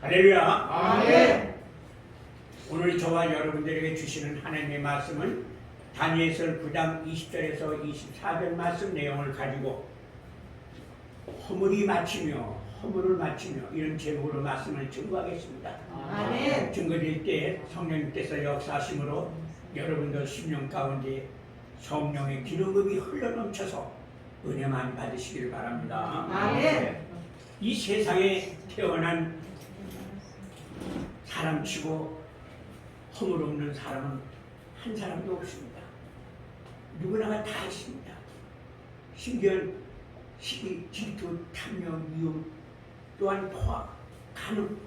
할렐루야. 아멘. 오늘 저와 여러분들에게 주시는 하나님의 말씀은 다니엘서 9장 20절에서 24절 말씀 내용을 가지고 허물을 마치며 이런 제목으로 말씀을 증거하겠습니다. 아멘. 증거될 때 성령님께서 역사하심으로 여러분들 심령 가운데 성령의 기름이 흘러넘쳐서 은혜 많이 받으시기를 바랍니다. 아멘. 이 세상에 태어난 사람치고 허물 없는 사람은 한 사람도 없습니다. 누구나가 다 있습니다. 심지어 시기, 질투, 탐욕, 미움, 또한 포악, 간음,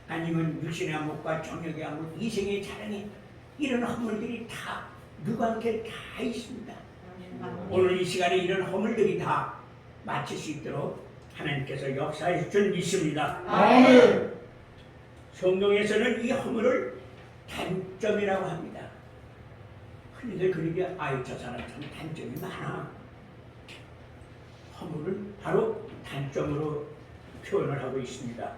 아니면 육신의 암흑과 정욕의 암흑, 이생의 자랑이 이런 허물들이 다 누구한테 다 있습니다. 오늘 이 시간에 이런 허물들이 다 마칠 수 있도록 하나님께서 역사해 준 믿습니다. 아멘. 성경에서는 이 허물을 단점이라고 합니다. 흔히들 그러게 아유 저 사람 참 단점이 많아. 허물을 바로 단점으로 표현을 하고 있습니다.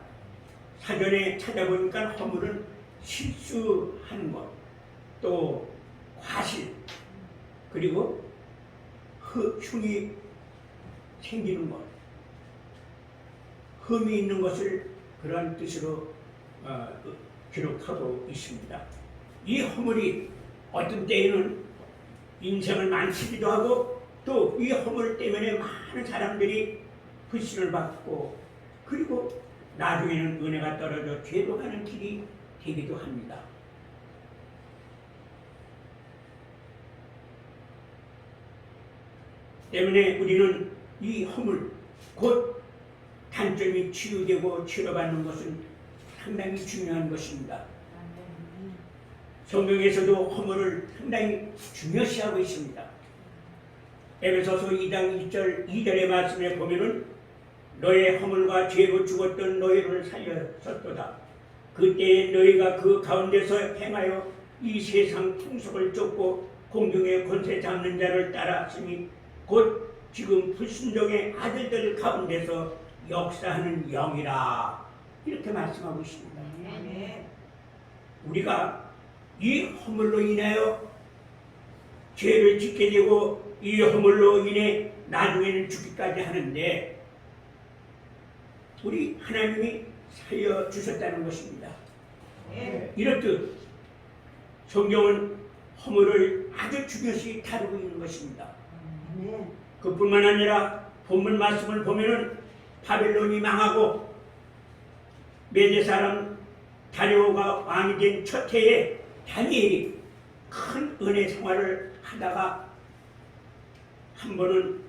사전에 찾아보니까 허물은 실수하는 것, 또 과실, 그리고 흉이 생기는 것, 흠이 있는 것을 그런 뜻으로 기록하고 있습니다. 이 허물이 어떤 때에는 인생을 망치기도 하고 또 이 허물 때문에 많은 사람들이 불신을 받고 그리고 나중에는 은혜가 떨어져 죄로 가는 길이 되기도 합니다. 때문에 우리는 이 허물, 곧 단점이 치유되고 치료받는 것은 상당히 중요한 것입니다. 성경에서도 허물을 상당히 중요시하고 있습니다. 에베소서 2장 2절의 말씀에 보면은 너의 허물과 죄로 죽었던 너희를 살렸었도다. 그때에 너희가 그 가운데서 행하여 이 세상 풍속을 쫓고 공중의 권세 잡는 자를 따랐으니 곧 지금 불순종의 아들들 가운데서 역사하는 영이라 이렇게 말씀하고 있습니다. 우리가 이 허물로 인하여 죄를 짓게 되고 이 허물로 인해 나중에는 죽기까지 하는데 우리 하나님이 살려주셨다는 것입니다. 이렇듯 성경은 허물을 아주 중요시 다루고 있는 것입니다. 그뿐만 아니라 본문 말씀을 보면은 바벨론이 망하고 메대 사람 다리오가 왕이 된 첫 해에 다니엘이 큰 은혜 생활을 하다가 한 번은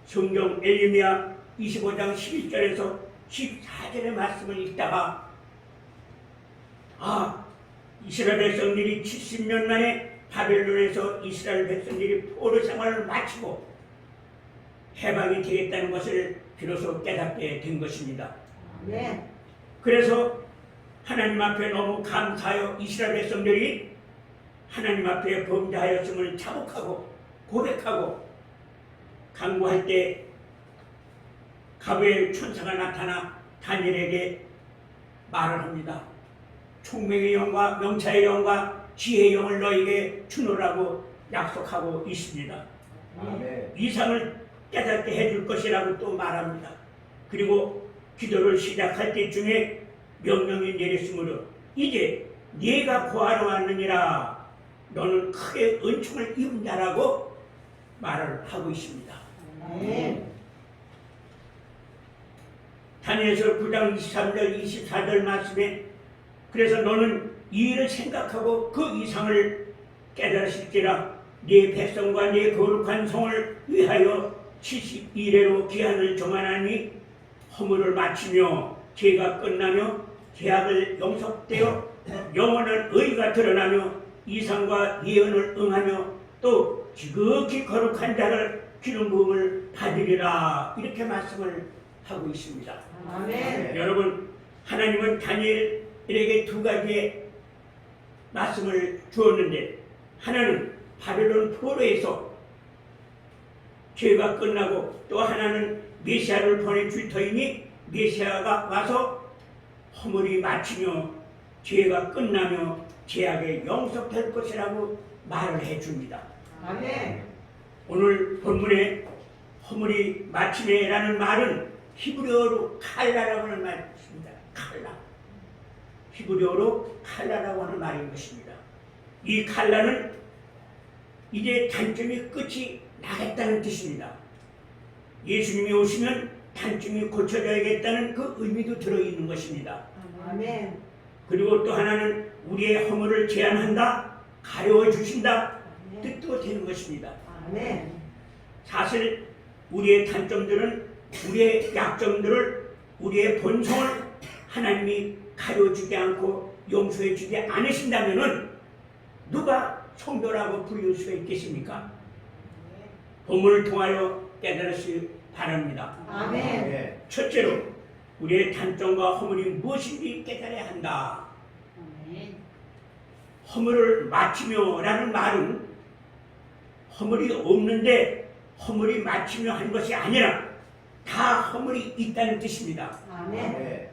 성경 에레미야 25장 11절에서 14절의 말씀을 읽다가 이스라엘 백성들이 70년 만에 바벨론에서 이스라엘 백성들이 포로 생활을 마치고 해방이 되겠다는 것을 비로소 깨닫게 된 것입니다. 그래서 하나님 앞에 너무 감사하여 이스라엘 백성들이 하나님 앞에 범죄하였음을 자복하고 고백하고 간구할 때 가브리엘 천사가 나타나 다니엘에게 말을 합니다. 총명의 영과 명차의 영과 지혜의 영을 너에게 주노라고 약속하고 있습니다. 이상을 깨닫게 해줄 것이라고 또 말합니다. 그리고 기도를 시작할 때쯤에 명령이 내렸으므로 이제 네가 구하러 왔느니라 너는 크게 은총을 입은 자라고 말을 하고 있습니다. 다니엘서 9장 23절 24절 말씀에 그래서 너는 이 일을 생각하고 그 이상을 깨달으실지라 네 백성과 네 거룩한 성을 위하여 72레로 기한을 정하나니 허물을 마치며 죄가 끝나며 죄악을 용서되어 영원한 의가 드러나며 이상과 예언을 응하며 또 지극히 거룩한 자를 기름 부음을 받으리라 이렇게 말씀을 하고 있습니다. 아멘. 여러분 하나님은 다니엘에게 두 가지의 말씀을 주었는데 하나는 바벨론 포로에서 죄가 끝나고 또 하나는 메시아를 보내줄 터이니 메시아가 와서 허물이 마치며 죄가 끝나며 죄악에 영속될 것이라고 말을 해줍니다. 아멘. 오늘 본문에 허물이 마침에라는 말은 히브리어로 칼라라고 하는 말입니다. 칼라. 히브리어로 칼라라고 하는 말인 것입니다. 이 칼라는 이제 단점이 끝이 나겠다는 뜻입니다. 예수님이 오시면 단점이 고쳐져야겠다는 그 의미도 들어있는 것입니다. 아멘. 그리고 또 하나는 우리의 허물을 제한한다, 가려워 주신다 뜻도 되는 것입니다. 아멘. 사실 우리의 단점들은 우리의 약점들을 우리의 본성을 하나님이 가려주지 않고 용서해주지 않으신다면 누가 성도라고 부를 수가 있겠습니까? 본문을 통하여 깨달으시기 바랍니다. 아멘. 첫째로 우리의 단점과 허물이 무엇인지 깨달아야 한다. 허물을 마치며 라는 말은 허물이 없는데 허물이 마치며 한 것이 아니라 다 허물이 있다는 뜻입니다. 아멘.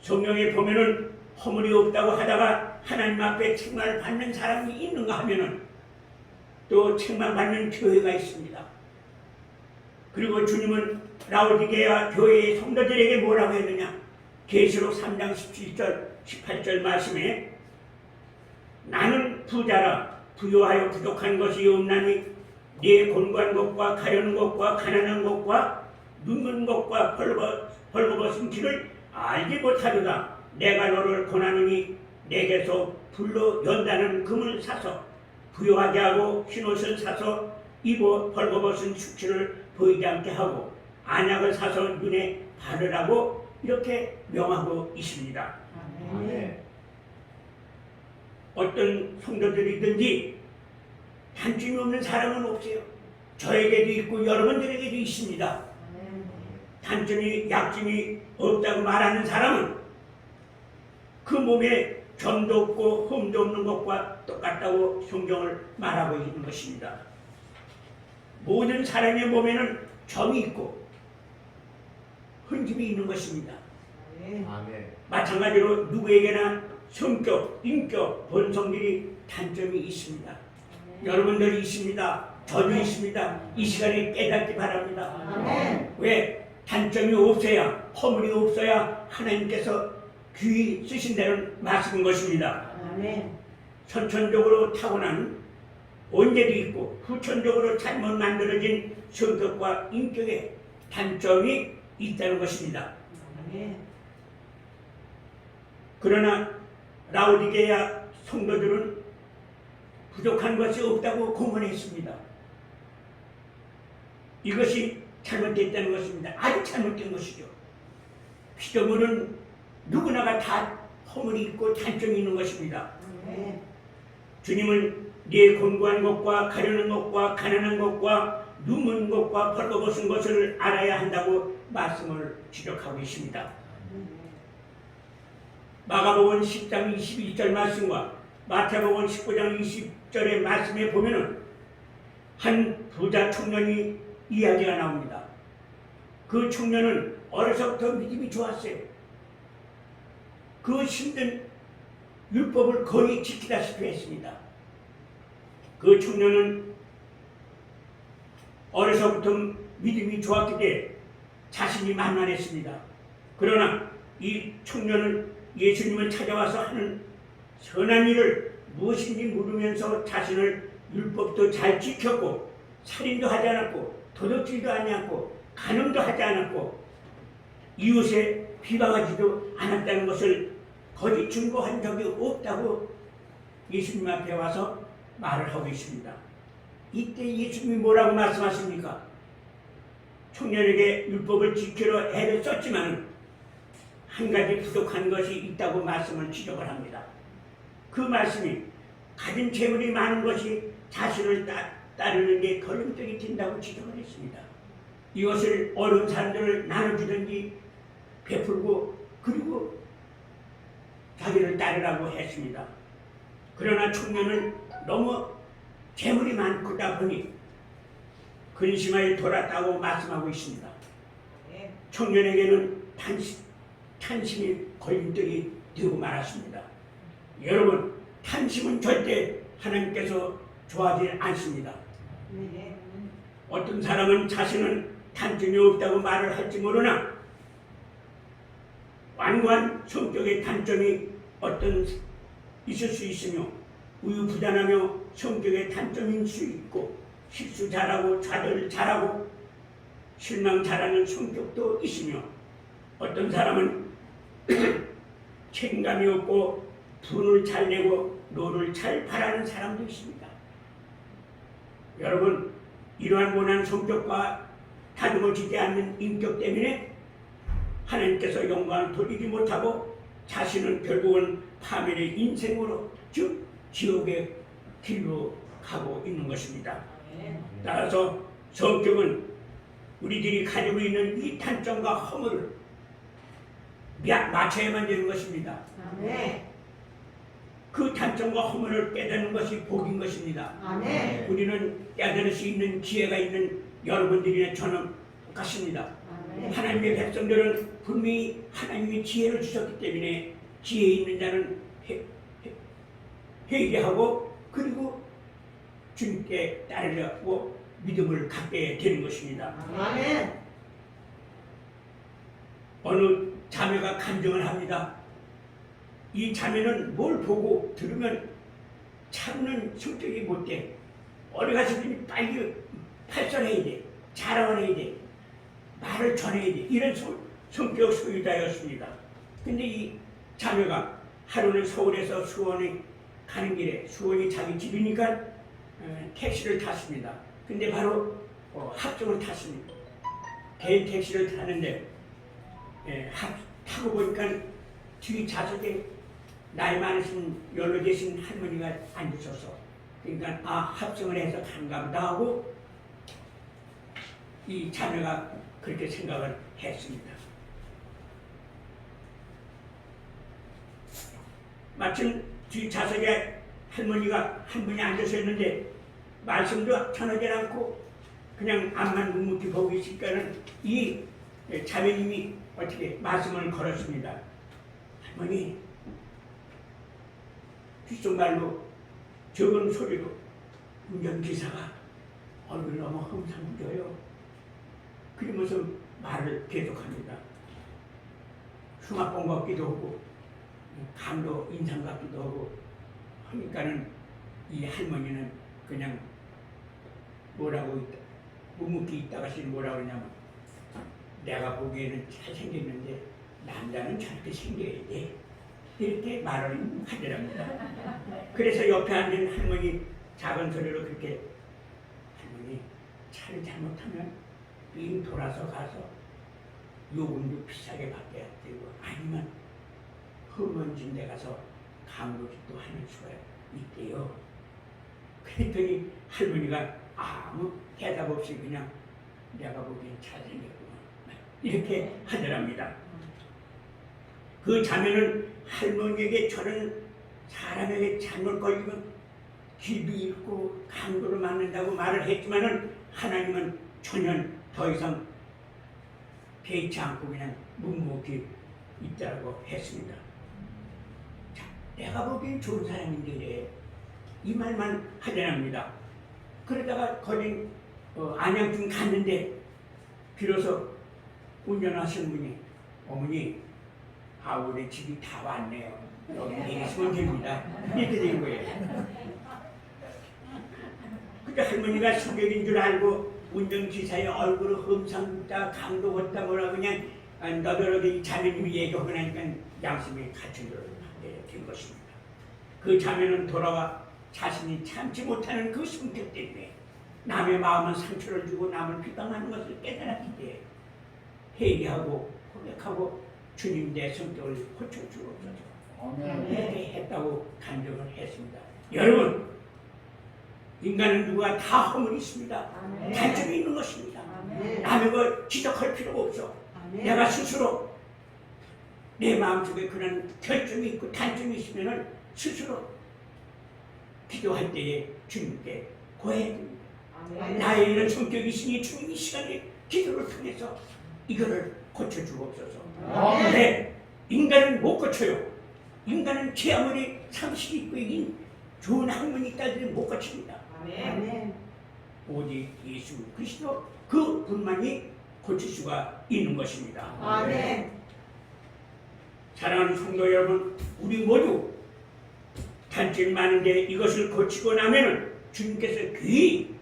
성경에 보면은 허물이 없다고 하다가 하나님 앞에 책망을 받는 사람이 있는가 하면은 또 책망받는 교회가 있습니다. 그리고 주님은 라오디게아 교회의 성도들에게 뭐라고 했느냐? 계시록 3장 17절 18절 말씀에 나는 부자라 부요하여 부족한 것이 없나니 네 곤고한 것과 가려는 것과 가난한 것과 눕는 것과 벌거벗은 길을 알지 못하도다. 내가 너를 권하느니 내게서 불로 연다는 금을 사서 부요하게 하고 흰옷을 사서 입어 벌거벗은 수치를 보이지 않게 하고 안약을 사서 눈에 바르라고 이렇게 명하고 있습니다. 아멘. 어떤 성도들이든지 단점이 없는 사람은 없어요. 저에게도 있고 여러분들에게도 있습니다. 단점이 약점이 없다고 말하는 사람은 그 몸에 점도 없고 흠도 없는 것과 똑같다고 성경을 말하고 있는 것입니다. 모든 사람의 몸에는 점이 있고 흔집이 있는 것입니다. 아멘. 마찬가지로 누구에게나 성격, 인격, 본성들이 단점이 있습니다. 여러분들이 있습니다. 저도 있습니다. 이 시간에 깨닫기 바랍니다. 아멘. 왜? 단점이 없어야, 허물이 없어야 하나님께서 귀히 쓰신다는 말씀인 것입니다. 아멘. 선천적으로 타고난 원죄도 있고 후천적으로 잘못 만들어진 성격과 인격에 단점이 있다는 것입니다. 아멘. 그러나 라오디게아 성도들은 부족한 것이 없다고 공언했습니다. 이것이 잘못됐다는 것입니다. 아주 잘못된 것이죠. 피조물은 누구나가 다 허물이 있고 단점이 있는 것입니다. 아멘. 주님은 네 곤고한 것과 가려는 것과 가난한 것과 눕는 것과 벌거벗은 것을 알아야 한다고 말씀을 지적하고 계십니다. 마가복음 10장 22절 말씀과 마태복음 19장 20절의 말씀에 보면은 한 부자 청년이 이야기가 나옵니다. 그 청년은 어려서부터 믿음이 좋았어요. 그 힘든 율법을 거의 지키다시피 했습니다. 그 청년은 어려서부터 믿음이 좋았기 때문에 자신이 만만했습니다. 그러나 이 청년은 예수님을 찾아와서 하는 선한 일을 무엇인지 물으면서 자신을 율법도 잘 지켰고 살인도 하지 않았고 도둑질도 하지 않고 간음도 하지 않았고 이웃에 비방하지도 않았다는 것을 거짓 증거한 적이 없다고 예수님 앞에 와서 말을 하고 있습니다. 이때 예수님이 뭐라고 말씀하십니까? 청년에게 율법을 지키려 애를 썼지만 한 가지 부족한 것이 있다고 말씀을 지적을 합니다. 그 말씀이 가진 재물이 많은 것이 자신을 따르는 게 걸림돌이 된다고 지적을 했습니다. 이것을 어려운 사람들을 나눠주든지 베풀고 그리고 자기를 따르라고 했습니다. 그러나 청년은 너무 재물이 많다 보니 근심하여 돌았다고 말씀하고 있습니다. 청년에게는 탄심이 걸림돌이 되고 말았습니다. 여러분, 탄심은 절대 하나님께서 좋아하지 않습니다. 네. 어떤 사람은 자신은 단점이 없다고 말을 할지 모르나 완고한 성격의 단점이 어떤 있을 수 있으며 우유부단하며 성격의 단점일 수 있고 실수 잘하고 좌절 잘하고 실망 잘하는 성격도 있으며 어떤 사람은 책임감이 없고 분을 잘 내고 노를 잘 바라는 사람도 있습니다. 여러분, 이러한 모난 성격과 다듬어지지 않는 인격 때문에 하나님께서 영광을 돌리지 못하고 자신은 결국은 파멸의 인생으로 즉 지옥의 길로 가고 있는 것입니다. 따라서 성격은 우리들이 가지고 있는 이 단점과 허물을 맞춰야만 되는 것입니다. 그 단점과 허물을 깨닫는 것이 복인 것입니다. 우리는 깨달을 수 있는 기회가 있는 여러분들이나 저는 똑같습니다. 하나님의 백성들은 분명히 하나님이 지혜를 주셨기 때문에 지혜 있는 자는 회개하고 그리고 주님께 따르려고 믿음을 갖게 되는 것입니다. 어느 자매가 간증을 합니다. 이 자매는 뭘 보고 들으면 참는 성격이 못돼. 어디 가서 빨리 발설해야 돼. 자랑을 해야 돼. 말을 전해야 돼. 이런 성격 소유자였습니다. 근데 이 자매가 하루는 서울에서 수원에 가는 길에 수원이 자기 집이니까 택시를 탔습니다. 근데 바로 합정을 탔습니다. 개인 택시를 타는데 타고 보니까 뒤 좌석에 나이 많으신 연로 계신 할머니가 앉으셔서 그러니까 합성을 해서 간가 보다 하고 이 자매가 그렇게 생각을 했습니다. 마침 뒤 좌석에 할머니가 한 분이 앉아서 있는데 말씀도 전하지 않고 그냥 앞만 묵묵히 보고 있으니까는 이 자매님이 어떻게 말씀을 걸었습니다. 할머니, 귓속말로 적은 소리로 운전기사가 얼굴이 너무 험상궂어요. 그러면서 말을 계속합니다. 흉악본 같기도 하고 감도 인상 같기도 하고 하니까는 이 할머니는 그냥 뭐라고 묵묵히 있다가 뭐라고 그러냐면 내가 보기에는 잘생겼는데 남자는 저렇게 생겨야 돼. 이렇게 말을 하더랍니다. 그래서 옆에 앉은 할머니 작은 소리로 그렇게 할머니 차를 잘못하면 빙 돌아서 가서 요금도 비싸게 받게 되고 아니면 험먼진 데 가서 강도짓도 하는 수가 있대요. 그랬더니 할머니가 아무 대답 없이 그냥 내가 보기엔 잘생겼구만 이렇게 하더랍니다. 그 자매는 할머니에게 저는 사람에게 잘못 걸리면 길도 잃고 강도를 맞는다고 말을 했지만은 하나님은 전혀 더 이상 개의치 않고 그냥 묵묵히 있다고 했습니다. 자, 내가 보기엔 좋은 사람인데 이 말만 하더랍니다. 그러다가 거기 안양쯤 갔는데 비로소 운전하신 분이 어머니 우리 집이 다 왔네요. 여기 내리시면 됩니다. 이렇게 된 거예요. 근데 할머니가 성격인 줄 알고 운전기사의 얼굴을 험상궂다 강도 같다 뭐라 그냥 너덜너덜 자매님이 얘기하고 나니까 양심이 갖춘 대로 된 것입니다. 그 자매는 돌아와 자신이 참지 못하는 그 성격 때문에 남의 마음은 상처를 주고 남을 비방하는 것을 깨달았기 때문에 회개하고 고백하고 주님 내 성격을 고쳐주옵소서 이렇게 했다고 간증을 했습니다. 여러분, 인간은 누가 다 허물이 있습니다. 단점이 있는 것입니다. 남의 걸 지적할 필요가 없어. 내가 스스로 내 마음속에 그런 결점이 있고 단점이 있으면 스스로 기도할 때에 주님께 고해야 됩니다. 나의 이런 성격이 있으니 주님 이 시간에 기도를 통해서 이거를 고쳐주옵소서. 네, 인간은 못 고쳐요. 인간은 제 아무리 상식이 있고 좋은 학문이 있다더니 못 고칩니다. 아멘. 오직 예수 그리스도 그 분만이 고칠 수가 있는 것입니다. 아멘. 사랑하는 성도 여러분, 우리 모두 단점이 많은데 이것을 고치고 나면은 주님께서 귀히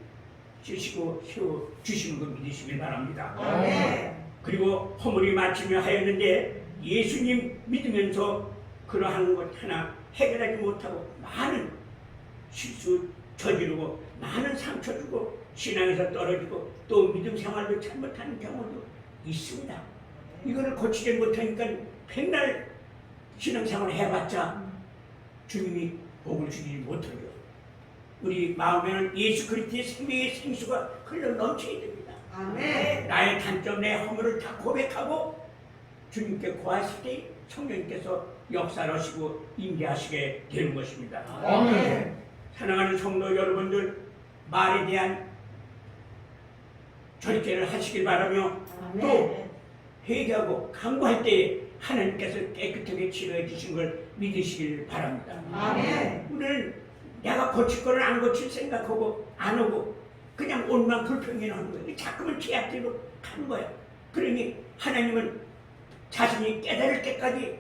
쓰시고 세워 주시는 걸 믿으시길 바랍니다. 아멘. 그리고 허물이 맞추며 하였는데 예수님 믿으면서 그러한 것 하나 해결하지 못하고 많은 실수 저지르고 많은 상처 주고 신앙에서 떨어지고 또 믿음 생활도 잘못하는 경우도 있습니다. 이거를 고치지 못하니까 백날 신앙생활을 해봤자 주님이 복을 주지 못하죠. 우리 마음에는 예수 그리스도의 생명의 생수가 흘러 넘쳐야 됩니다. 아멘. 나의 단점, 내 허물을 다 고백하고 주님께 고하실 때 성령님께서 역사하시고 임재하시게 되는 것입니다. 아멘. 사랑하는 성도 여러분들, 말에 대한 절제를 하시길 바라며 또 아멘. 회개하고 간구할 때 하나님께서 깨끗하게 치료해 주신 걸 믿으시길 바랍니다. 아멘. 우리는 내가 고칠 거는 안 고칠 생각하고 안 하고 그냥 온만 불평해 하는 거예요. 자꾸만 제약대로 가는 거예요. 그러니 하나님은 자신이 깨달을 때까지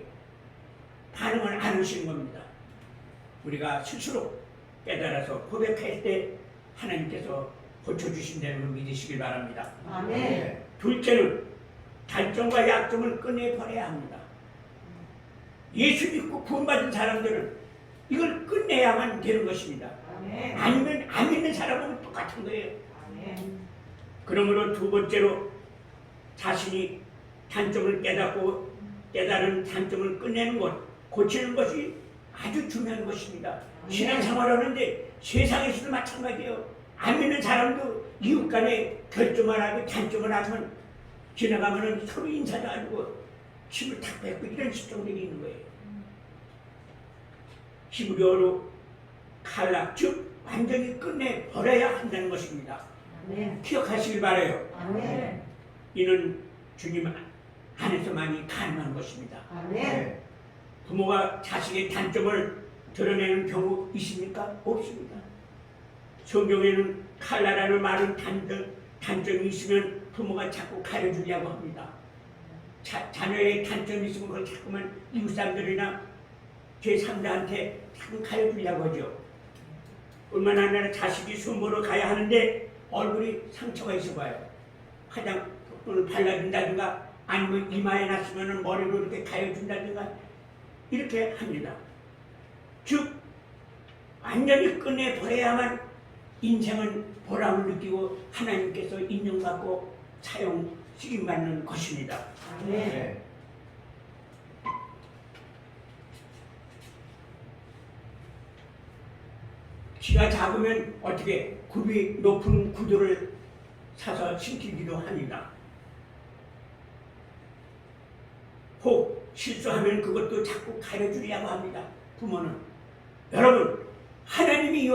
반응을 안 하시는 겁니다. 우리가 스스로 깨달아서 고백할 때 하나님께서 고쳐주신다는 걸 믿으시길 바랍니다. 아멘. 둘째는 단점과 약점을 끝내버려야 합니다. 예수 믿고 구원받은 사람들은 이걸 끝내야만 되는 것입니다. 아멘. 아니면 안 믿는 사람은 똑같은 거예요. 아멘. 그러므로 두 번째로 자신이 단점을 깨닫고 깨달은 단점을 끝내는 것, 고치는 것이 아주 중요한 것입니다. 신앙생활하는데 세상에서도 마찬가지예요. 안 믿는 사람도 이웃 간에 결점을 하고 단점을 하면 지나가면 서로 인사도 안 하고 힘을 탁 뺏고 이런 실정들이 있는 거예요. 히브리어로 칼락, 즉 완전히 끝내버려야 한다는 것입니다. 아멘. 기억하시길 바라요. 아멘. 이는 주님 안에서만이 가능한 것입니다. 아멘. 부모가 자식의 단점을 드러내는 경우 있습니까? 없습니다. 성경에는 칼라라는 말은 단점이 있으면 부모가 자꾸 가려주려고 합니다. 자녀의 단점이 있으면 그걸 자꾸만 이웃 사람들이나 제3자한테 자꾸 가려주려고 하죠. 뿐만 아니라 자식이 순보러 가야 하는데 얼굴이 상처가 있어 봐요. 화장품을 발라준다든가 아니면 이마에 났으면 머리로 이렇게 가려준다든가 이렇게 합니다. 즉 완전히 끝내버려야만 인생은 보람을 느끼고 하나님께서 인정받고 사용 쓰임받는 것입니다. 아멘. 키가 작으면 어떻게 굽이 높은 구두를 사서 신기기도 합니다. 혹 실수하면 그것도 자꾸 가려주려고 합니다. 부모는. 여러분, 하나님이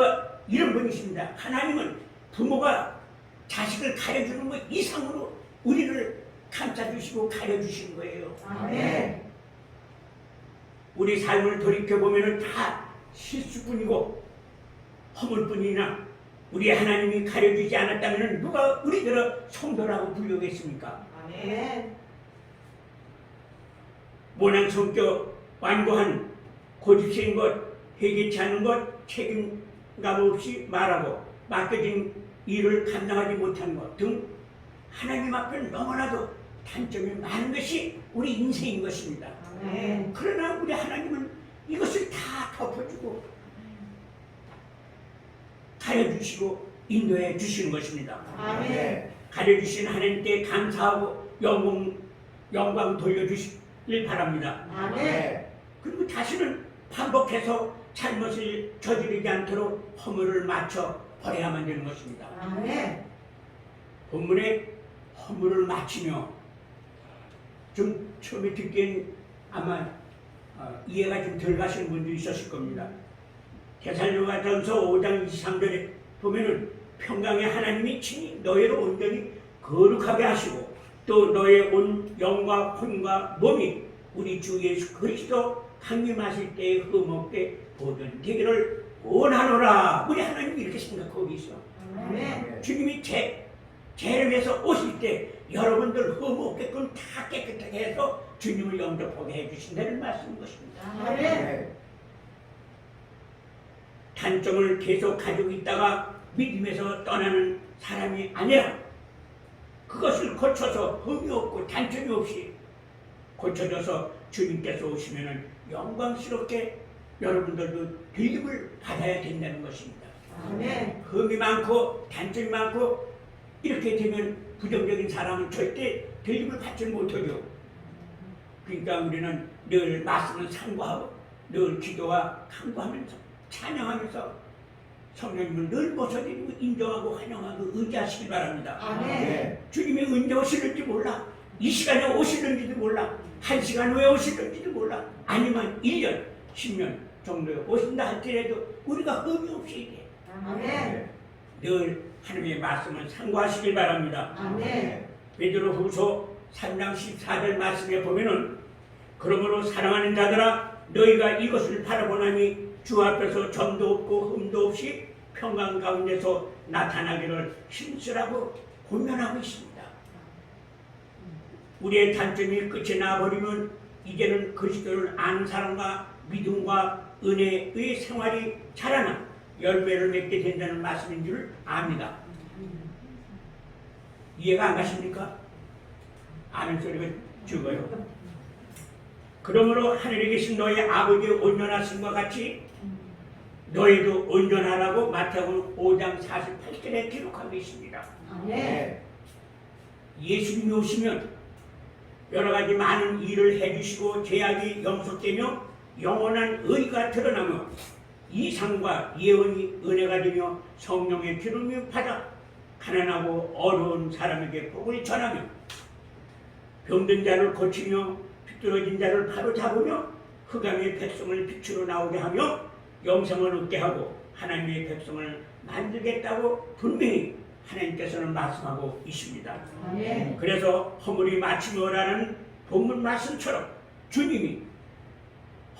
이런 분이십니다. 하나님은 부모가 자식을 가려주는 것 이상으로 우리를 감싸주시고 가려주시는 거예요. 아멘. 우리 삶을 돌이켜보면 다 실수뿐이고 허물뿐이나 우리 하나님이 가려주지 않았다면 누가 우리들을 성도라고 부르겠습니까? 아멘. 모난 성격, 완고한 고집센 것, 회개치 않는 것, 책임감 없이 말하고 맡겨진 일을 감당하지 못하는 것 등 하나님 앞에 너무나도 단점이 많은 것이 우리 인생인 것입니다. 아멘. 그러나 우리 하나님은 이것을 다 덮어주고 가려주시고 인도해 주시는 것입니다. 아멘. 가려주신 하나님께 감사하고 영광 돌려주시길 바랍니다. 아멘. 그리고 다시는 반복해서 잘못을 저지르지 않도록 허물을 맞춰 버려야만 되는 것입니다. 아멘. 본문에 허물을 맞추며 좀 처음에 듣기엔 아마 이해가 좀 덜 가시는 분도 있었을 겁니다. 데살로니가전서 5장 23절에 보면은 평강의 하나님이 친히 너희를 온전히 거룩하게 하시고 또 너의 온 영과 혼과 몸이 우리 주 예수 그리스도 강림하실 때에 흠없게 보존 되기를 원하노라. 우리 하나님 이렇게 생각하고 있어. 아멘. 주님이 죄를 위해서 오실 때 여러분들 흠없게끔 다 깨끗하게 해서 주님을 영접하게 해주신다는 말씀인 것입니다. 아멘. 단점을 계속 가지고 있다가 믿음에서 떠나는 사람이 아니라 그것을 고쳐서 흠이 없고 단점이 없이 고쳐져서 주님께서 오시면 영광스럽게 여러분들도 빌림을 받아야 된다는 것입니다. 아멘. 흠이 많고 단점이 많고 이렇게 되면 부정적인 사람은 절대 빌림을 받지 못하죠. 그러니까 우리는 늘 말씀을 상고하고 늘 기도와 간구하면서 찬양하면서 성령님을 늘 모셔드리고 인정하고 환영하고 의지하시기 바랍니다. 아멘. 주님이 언제 오시는지 몰라. 이 시간에 오시는지도 몰라. 1시간 후에 오시는지도 몰라. 아니면 1년, 10년 정도에 오신다 할지라도 우리가 흠이 없이 돼. 아멘. 늘 하나님의 말씀을 상고하시길 바랍니다. 아멘. 베드로후서 3장 14절 말씀에 보면은 그러므로 사랑하는 자들아 너희가 이것을 바라보나니 주 앞에서 점도 없고 흠도 없이 평강 가운데서 나타나기를 힘쓰라고 권면하고 있습니다. 우리의 단점이 끝이 나버리면 이제는 그리스도를 아는 사람과 믿음과 은혜의 생활이 자라나 열매를 맺게 된다는 말씀인 줄 압니다. 이해가 안 가십니까? 아는 소리가 죽어요. 그러므로 하늘에 계신 너희 아버지의 온전하심과 같이 너희도 온전하라고 마태복음 5장 48절에 기록하고 있습니다. 아멘. 예수님이 오시면 여러 가지 많은 일을 해주시고 죄악이 용서되며 영원한 의가 드러나며 이상과 예언이 은혜가 되며 성령의 기름이 받아 가난하고 어려운 사람에게 복을 전하며 병든 자를 고치며 비뚤어진 자를 바로잡으며 흑암의 백성을 빛으로 나오게 하며 영생을 얻게 하고 하나님의 백성을 만들겠다고 분명히 하나님께서는 말씀하고 있습니다. 아멘. 그래서 허물이 마치며라는 본문 말씀처럼 주님이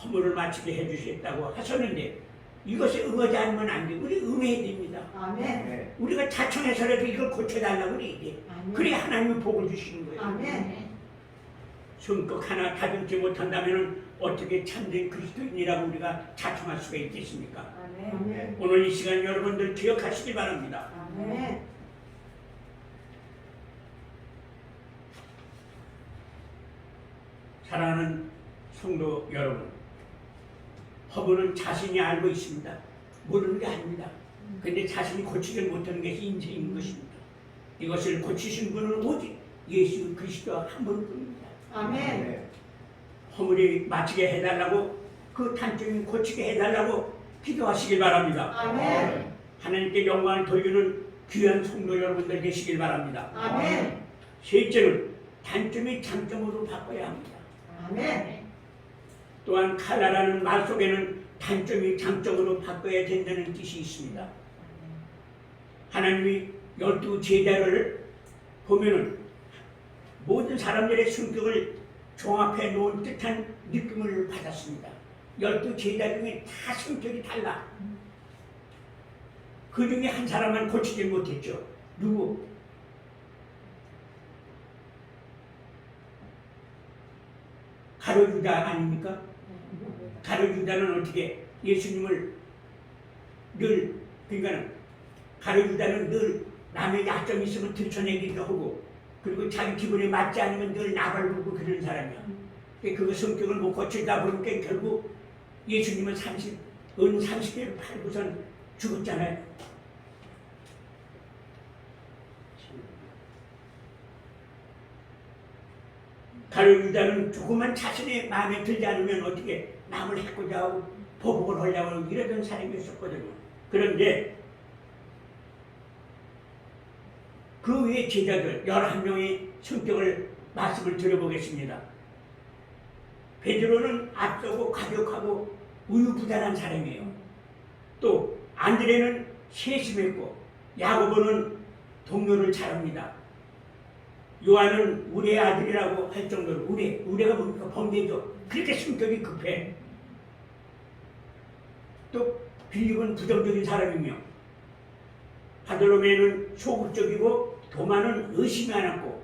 허물을 마치게 해주셨다고 하셨는데 이것에 응하지 않으면 안 돼. 우리 응해야 됩니다. 아멘. 우리가 자청해서라도 이걸 고쳐달라고 그래야 돼. 아멘. 그래야 하나님이 복을 주시는 거예요. 아멘. 성격 하나 다듬지 못한다면 어떻게 참된 그리스도인이라고 우리가 자청할 수가 있겠습니까? 아멘. 오늘 이 시간 여러분들 기억하시기 바랍니다. 아멘. 사랑하는 성도 여러분, 허물은 자신이 알고 있습니다. 모르는 게 아닙니다. 근데 자신이 고치지 못하는 것이 인생인 것입니다. 이것을 고치신 분은 오직 예수 그리스도 한 분뿐입니다. 아멘. 허물이 마치게 해달라고 그 단점이 고치게 해달라고 기도하시길 바랍니다. 아멘. 하나님께 영광을 돌리는 귀한 성도 여러분들 되시길 바랍니다. 아멘. 셋째는 단점이 장점으로 바꿔야 합니다. 아멘. 또한 칼라라는 말 속에는 단점이 장점으로 바꿔야 된다는 뜻이 있습니다. 하나님이 12제자를 보면은 모든 사람들의 성격을 종합해 놓은 듯한 느낌을 받았습니다. 12제자 중에 다 성격이 달라. 그 중에 한 사람만 고치지 못했죠. 누구? 가룟 유다 아닙니까? 가룟 유다는 어떻게 예수님을 늘 그러니까는 가룟 유다는 늘 남의 약점이 있으면 들춰내기도 하고 그리고 자기 기분에 맞지 않으면 늘 나발부고 그런 사람이야. 그 성격을 못 고치다 보니까 결국 예수님은 30개를 팔고선 죽었잖아요. 가룟 유다는 조금만 자신의 마음에 들지 않으면 어떻게 남을 해코자 하고 보복을 하려고 하고 이러던 사람이었거든요. 그런데 그 외의 제자들 11명의 성격을 말씀을 드려보겠습니다. 베드로는 앞서고 가격하고 우유부단한 사람이에요. 또 안드레는 세심했고 야고보는 동료를 잘합니다. 요한은 우리의 아들이라고 할 정도로 우리가 뭡니까? 범죄죠. 그렇게 성격이 급해. 또 빌립은 부정적인 사람이며 바돌로메는 소극적이고 도마는 의심이 많았고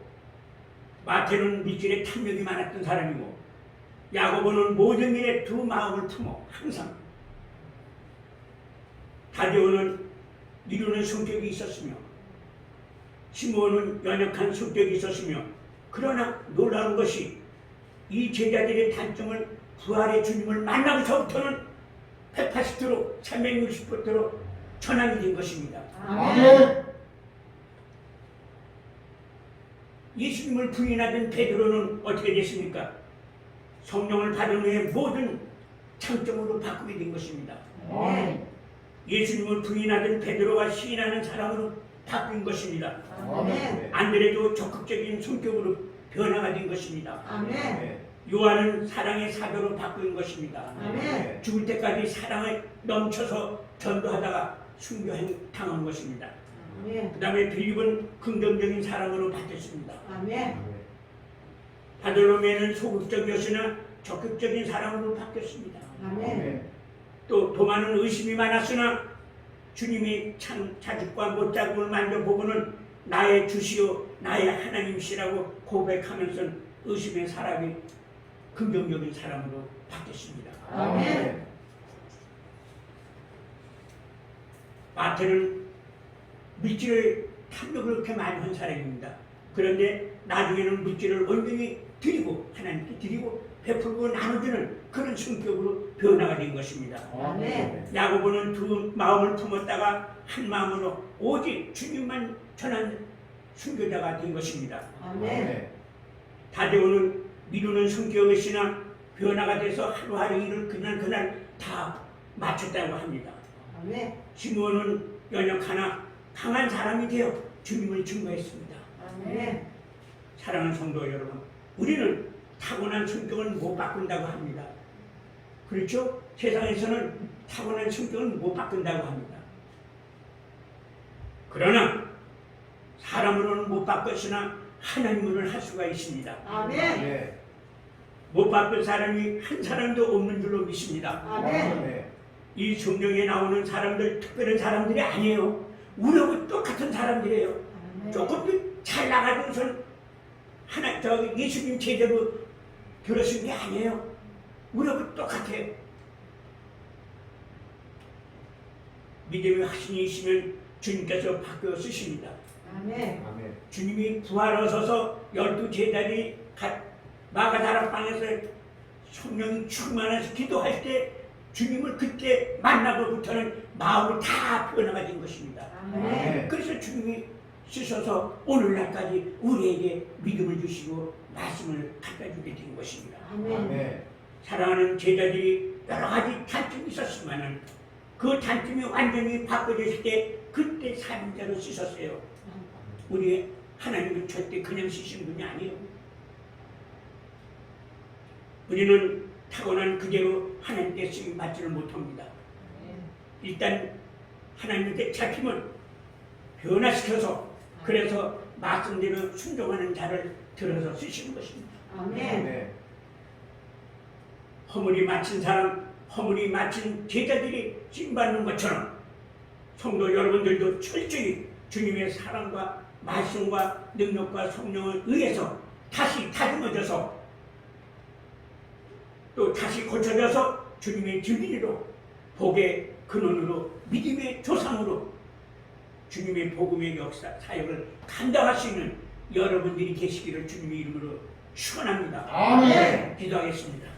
마태는 물질에 탐욕이 많았던 사람이고 야고보는 모든 일에 두 마음을 품어 항상 다데오는 미루는 성격이 있었으며 시므온은 연약한 성격이 있었으며 그러나 놀라운 것이 이 제자들의 단점을 부활의 주님을 만나고서부터는 180도로 360도로 전환이 된 것입니다. 아멘. 예수님을 부인하던 베드로는 어떻게 됐습니까? 성령을 받은 후에 모든 장점으로 바꾸게 된 것입니다. 아멘. 예수님을 부인하던 베드로가 시인하는 사람으로 바뀐 것입니다. 아멘. 안드레도 적극적인 성격으로 변화가 된 것입니다. 아멘. 요한은 사랑의 사도로 바뀐 것입니다. 아멘. 죽을 때까지 사랑에 넘쳐서 전도하다가 순교당한 것입니다. 아멘. 그 다음에 빌립은 긍정적인 사람으로 바뀌었습니다. 아멘. 바돌로메는 소극적이었으나 적극적인 사람으로 바뀌었습니다. 아멘. 또 도마는 의심이 많았으나 주님이 자죽과 못자국을 만져보고는 나의 주시오 나의 하나님이시라고 고백하면서 의심의 사람이 긍정적인 사람으로 바뀌었습니다. 아멘. 마태는 물질을 탐욕을 그렇게 많이 한 사람입니다. 그런데 나중에는 물질을 온전히 드리고 하나님께 드리고 베풀고 나눠주는 그런 성격으로 변화가 된 것입니다. 아멘. 야고보는 두 마음을 품었다가 한 마음으로 오직 주님만 전한 순교자가 된 것입니다. 아멘. 다데오는 미루는 성격이시나 변화가 돼서 하루하루 일을 그날 다 마쳤다고 합니다. 아멘. 시므온은 연약하나 강한 사람이 되어 주님을 증거했습니다. 아멘. 사랑하는 성도 여러분, 우리는 타고난 성격을 못 바꾼다고 합니다. 그렇죠? 세상에서는 타고난 성격을 못 바꾼다고 합니다. 그러나 사람으로는 못 바꿨으나 하나님으로는 할 수가 있습니다. 아멘. 못 바꾼 사람이 한 사람도 없는 줄로 믿습니다. 아멘. 이 성경에 나오는 사람들 특별한 사람들이 아니에요. 우리하고 똑같은 사람들이에요. 조금 잘 나가고선 예수님 제대로 들으신 게 아니에요. 우리하고 똑같아요. 믿음의 확신이 있으면 주님께서 바뀌어 쓰십니다. 아멘. 주님이 부활하셔서 12제자들이 마가다락방에서 성령이 충만해서 기도할 때 주님을 그때 만나고부터는 마음이 다 변화가 된 것입니다. 아멘. 그래서 주님이 쓰셔서 오늘날까지 우리에게 믿음을 주시고 말씀을 갖다 주게 된 것입니다. 아멘. 사랑하는 제자들이 여러 가지 단점이 있었지만은 그 단점이 완전히 바꿔졌을 때 그때 살인자로 쓰셨어요. 우리 하나님은 절대 그냥 쓰신 분이 아니에요. 우리는 타고난 그대로 하나님께 쓰임 받지를 못합니다. 일단 하나님께 잡히면 변화시켜서 그래서 말씀대로 순종하는 자를 들어서 쓰시는 것입니다. 아멘. 허물이 맞힌 사람, 허물이 맞힌 제자들이 찐받는 것처럼 성도 여러분들도 철저히 주님의 사랑과 말씀과 능력과 성령을 의해서 다시 다듬어져서 또 다시 고쳐져서 주님의 증인으로 복의 근원으로 믿음의 조상으로 주님의 복음의 역사 사역을 감당할 수 있는 여러분들이 계시기를 주님의 이름으로 축원합니다. 아멘. 기도하겠습니다.